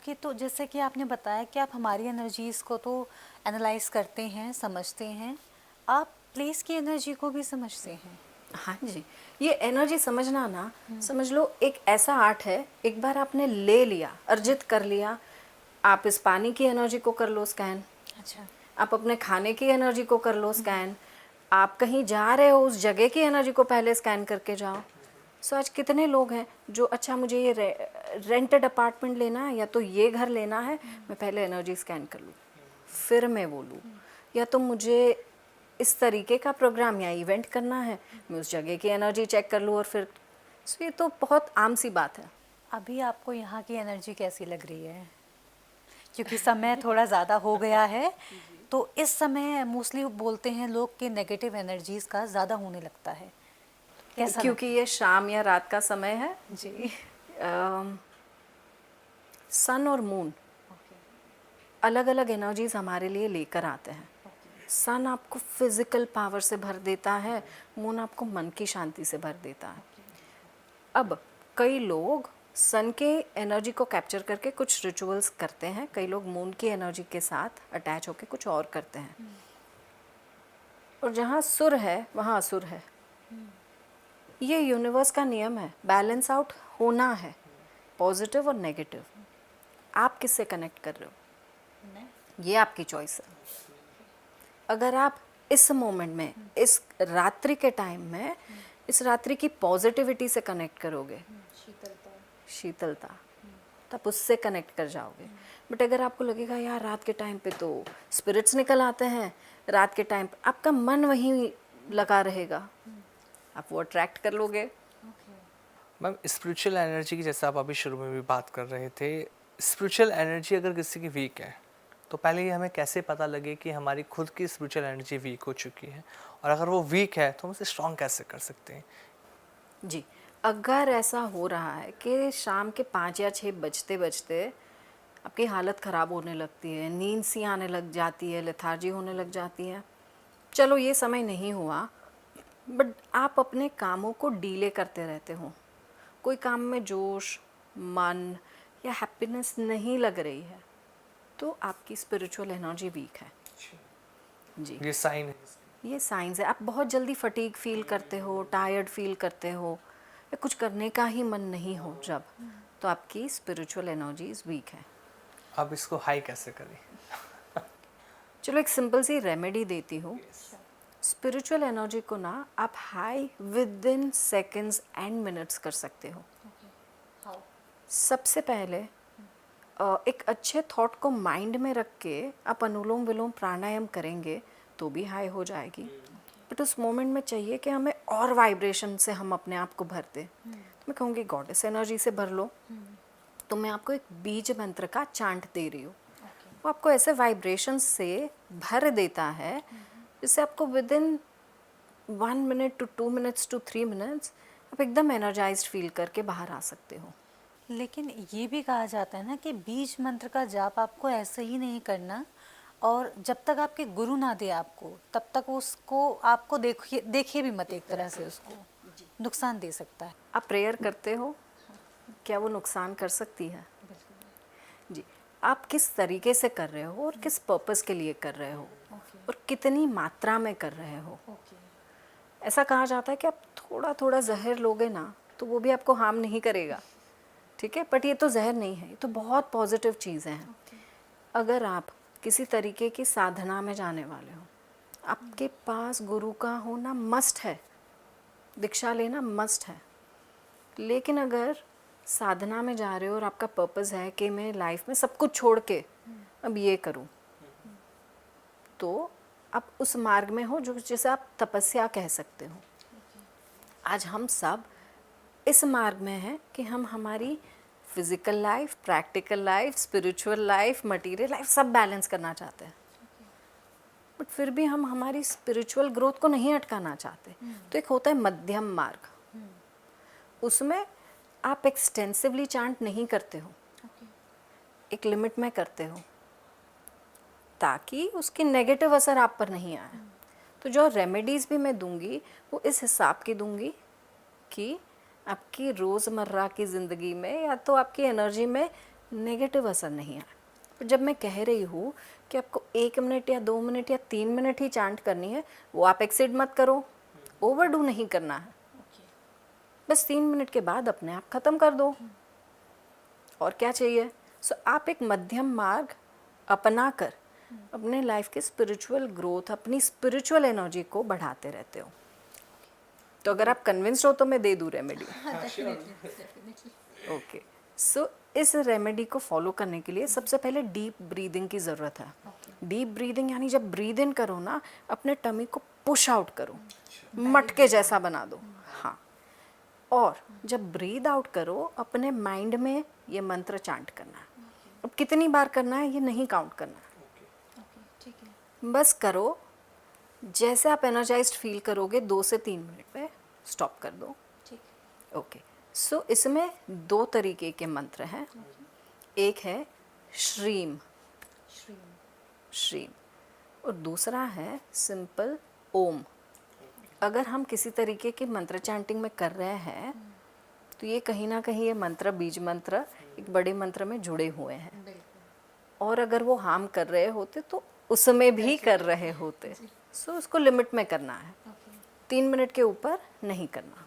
Okay, तो जैसे कि आपने बताया कि आप हमारी एनर्जीज़ को तो एनालाइज करते हैं, समझते हैं, आप प्लेस की एनर्जी को भी समझते हैं। हाँ जी, ये एनर्जी समझना ना, समझ लो एक ऐसा आर्ट है। एक बार आपने ले लिया, अर्जित कर लिया, आप इस पानी की एनर्जी को कर लो स्कैन, अच्छा। आप अपने खाने की एनर्जी को कर लो स्कैन, आप कहीं जा रहे हो उस जगह की एनर्जी को पहले स्कैन करके जाओ। सो आज कितने लोग हैं जो अच्छा मुझे ये रेंटेड अपार्टमेंट लेना है या तो ये घर लेना है, मैं पहले एनर्जी स्कैन कर लूँ फिर मैं बोलूँ, या तो मुझे इस तरीके का प्रोग्राम या इवेंट करना है, मैं उस जगह की एनर्जी चेक कर लूँ और फिर। सो ये तो बहुत आम सी बात है। अभी आपको यहाँ की एनर्जी कैसी लग रही है? क्योंकि समय थोड़ा ज़्यादा हो गया है, तो इस समय मोस्टली बोलते हैं लोग कि नेगेटिव एनर्जीज़ का ज़्यादा होने लगता है। कैसा क्योंकि लगता ये शाम या रात का समय है। है जी? सन और मून ओके। अलग अलग एनर्जीज हमारे लिए लेकर आते हैं। ओके। सन आपको फिजिकल पावर से भर देता है, मून आपको मन की शांति से भर देता है। अब कई लोग सन के एनर्जी को कैप्चर करके कुछ रिचुअल्स करते हैं, कई लोग मून की एनर्जी के साथ अटैच होकर कुछ और करते हैं। और जहाँ सुर है वहाँ असुर है। ये यूनिवर्स का नियम है, बैलेंस आउट होना है, पॉजिटिव और नेगेटिव। आप किससे कनेक्ट कर रहे हो, ये आपकी चॉइस है। अगर आप इस मोमेंट में, इस रात्रि के टाइम में, इस रात्रि की पॉजिटिविटी से कनेक्ट करोगे, शीतलता, तो आप उससे कनेक्ट कर जाओगे। बट अगर आपको लगेगा यार रात के टाइम पे तो स्पिरिट्स निकल आते हैं, रात के टाइम पे आपका मन वहीं लगा रहेगा, आप वो अट्रैक्ट कर लोगे। मैम, स्पिरिचुअल एनर्जी की जैसे आप अभी शुरू में भी बात कर रहे थे, स्पिरिचुअल एनर्जी अगर किसी की वीक है तो पहले ये हमें कैसे पता लगे कि हमारी खुद की स्पिरिचुअल एनर्जी वीक हो चुकी है, और अगर वो वीक है तो हम उसे स्ट्रॉन्ग कैसे कर सकते हैं? जी, अगर ऐसा हो रहा है कि शाम के 5 या 6 बजते बजते आपकी हालत ख़राब होने लगती है, नींद सी आने लग जाती है, लेथार्जी होने लग जाती है, चलो ये समय नहीं हुआ, बट आप अपने कामों को डीले करते रहते हो, कोई काम में जोश, मन या हैप्पीनेस नहीं लग रही है, तो आपकी स्पिरिचुअल एनर्जी वीक है। जी, ये साइन है? ये साइंस है। आप बहुत जल्दी फटीग फील करते हो, टायर्ड फील करते हो, या कुछ करने का ही मन नहीं हो जब, तो आपकी स्पिरिचुअल एनर्जीज वीक है। अब इसको हाई कैसे करें? चलो एक सिंपल सी रेमेडी देती हूँ। स्पिरिचुअल एनर्जी को ना आप high with in seconds and minutes कर सकते हो। सबसे पहले एक अच्छे थॉट को माइंड में रख के आप अनुलोम विलोम प्राणायाम करेंगे तो भी हाई हो जाएगी। बट उस मोमेंट में चाहिए कि हमें और वाइब्रेशन से हम अपने आप को भर दें, तो मैं कहूँगी गॉडेस एनर्जी से भर लो। तो मैं आपको एक बीज मंत्र का चांट दे रही हूँ, वो आपको ऐसे वाइब्रेशन से भर देता है जिससे आपको within 1 minute to 2 minutes to 3 minutes आप एकदम एनर्जाइज्ड फील करके बाहर आ सकते हो। लेकिन ये भी कहा जाता है ना कि बीज मंत्र का जाप आपको ऐसे ही नहीं करना, और जब तक आपके गुरु ना दे आपको तब तक उसको आपको देखिए भी मत, एक तरह से उसको नुकसान दे सकता है। आप प्रेयर करते हो, क्या वो नुकसान कर सकती है? जी, आप किस तरीके से कर रहे हो और किस पर्पस के लिए कर रहे हो और कितनी मात्रा में कर रहे हो। ऐसा कहा जाता है कि आप थोड़ा थोड़ा जहर लोगे ना तो वो भी आपको हार्म नहीं करेगा, ठीक है, बट ये तो जहर नहीं है, ये तो बहुत पॉजिटिव चीज़ें हैं। अगर आप किसी तरीके की साधना में जाने वाले हो, आपके पास गुरु का होना मस्ट है, दीक्षा लेना मस्ट है। लेकिन अगर साधना में जा रहे हो और आपका पर्पस है कि मैं लाइफ में सब कुछ छोड़ के अब ये करूं, तो आप उस मार्ग में हो जो जिसे आप तपस्या कह सकते हो। आज हम सब इस मार्ग में हैं कि हम हमारी physical life, practical life, spiritual life, material life सब बैलेंस करना चाहते हैं, बट फिर भी हम हमारी स्पिरिचुअल ग्रोथ को नहीं अटकाना चाहते। तो एक होता है मध्यम मार्ग, उसमें आप एक्सटेंसिवली चांट नहीं करते हो, एक लिमिट में करते हो ताकि उसकी नेगेटिव असर आप पर नहीं आए। तो जो रेमेडीज़ भी मैं दूंगी वो इस हिसाब की दूंगी कि आपकी रोज़मर्रा की ज़िंदगी में या तो आपकी एनर्जी में नेगेटिव असर नहीं आए। पर जब मैं कह रही हूँ कि आपको 1 मिनट या 2 मिनट या 3 मिनट ही चांट करनी है, वो आप एक्सीड मत करो, ओवरडू नहीं करना है, बस 3 मिनट के बाद अपने आप ख़त्म कर दो। और क्या चाहिए? सो आप एक मध्यम मार्ग अपना कर अपने लाइफ के स्पिरिचुअल ग्रोथ, अपनी स्पिरिचुअल एनर्जी को बढ़ाते रहते हो। तो अगर आप कन्विंस्ड हो तो मैं दे दूँ रेमेडी। ओके, सो इस रेमेडी को फॉलो करने के लिए सबसे पहले डीप ब्रीदिंग की ज़रूरत है। डीप ब्रीदिंग यानी जब ब्रीद इन करो ना, अपने टमी को पुश आउट करो, मटके जैसा बना दो। हाँ, और जब ब्रीद आउट करो अपने माइंड में ये मंत्र चांट करना है। अब कितनी बार करना है ये नहीं काउंट करना है, बस करो। जैसे आप एनर्जाइज्ड फील करोगे 2 से 3 मिनट पे स्टॉप कर दो। ओके, सो इसमें 2 तरीके के मंत्र हैं। एक है श्रीम, श्रीम, और दूसरा है सिंपल ओम। अगर हम किसी तरीके की मंत्र चैंटिंग में कर रहे हैं तो ये कहीं ना कहीं ये मंत्र, बीज मंत्र एक बड़े मंत्र में जुड़े हुए हैं, और अगर वो हार्म कर रहे होते तो उसमें भी कर रहे होते। सो उसको लिमिट में करना है, 3 मिनट के ऊपर नहीं करना।